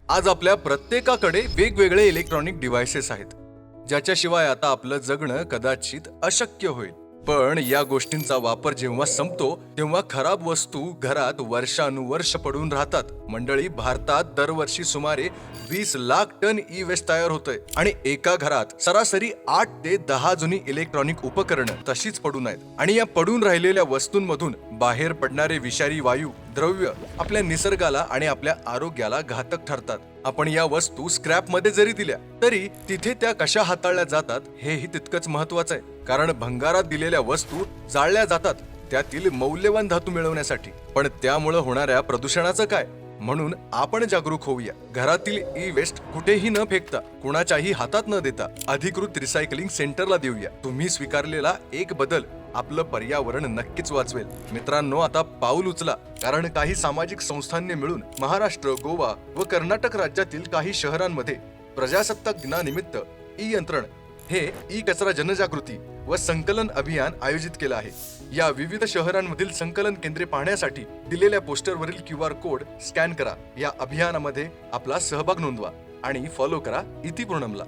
आज आपल्या प्रत्येकाकडे वेगवेगळे इलेक्ट्रॉनिक डिव्हाइसेस आहेत, ज्याच्याशिवाय आता आपलं जगणं कदाचित अशक्य होईल. पण या गोष्टींचा वापर जेव्हा संपतो तेव्हा खराब वस्तू घरात वर्षानुवर्ष पडून राहतात. मंडळी, भारतात दरवर्षी सुमारे 20 लाख टन ई वेस्ट तयार होतंय आणि एका घरात सरासरी 8 ते 10 जुनी इलेक्ट्रॉनिक उपकरणं तशीच पडून आहेत. आणि या पडून राहिलेल्या वस्तूंमधून बाहेर पडणारे विषारी वायू द्रव्य आपल्या निसर्गाला आणि आपल्या आरोग्याला घातक ठरतात. आपण या वस्तू स्क्रॅप मध्ये जरी दिल्या तरी तिथे त्या कशा हाताळल्या जातात हेही तितकंच महत्वाचं आहे. कारण भंगारात दिलेल्या वस्तू जाळल्या जातात त्यातील मौल्यवान धातू मिळवण्यासाठी. पण त्यामुळे होणाऱ्या प्रदूषणाचं काय? म्हणून आपण जागरूक होऊया. घरातील ई वेस्ट कुठेही न फेकता, कुणाच्याही हातात न देता अधिकृत रिसायकलिंग सेंटरला देऊया. तुम्ही स्वीकारलेला एक बदल आपलं पर्यावरण नक्कीच वाचवेल. मित्रांनो, आता पाऊल उचला, कारण काही सामाजिक संस्थांनी मिळून महाराष्ट्र, गोवा व कर्नाटक राज्यातील काही शहरांमध्ये प्रजासत्ताक दिनानिमित्त ई यंत्रण हे ई कचरा जनजागृती व संकलन अभियान आयोजित केलं आहे. या विविध शहरांमधील संकलन केंद्रे पाहण्यासाठी दिलेल्या पोस्टरवरील QR कोड स्कॅन करा. या अभियानामध्ये आपला सहभाग नोंदवा आणि फॉलो करा इतिपूर्णमला.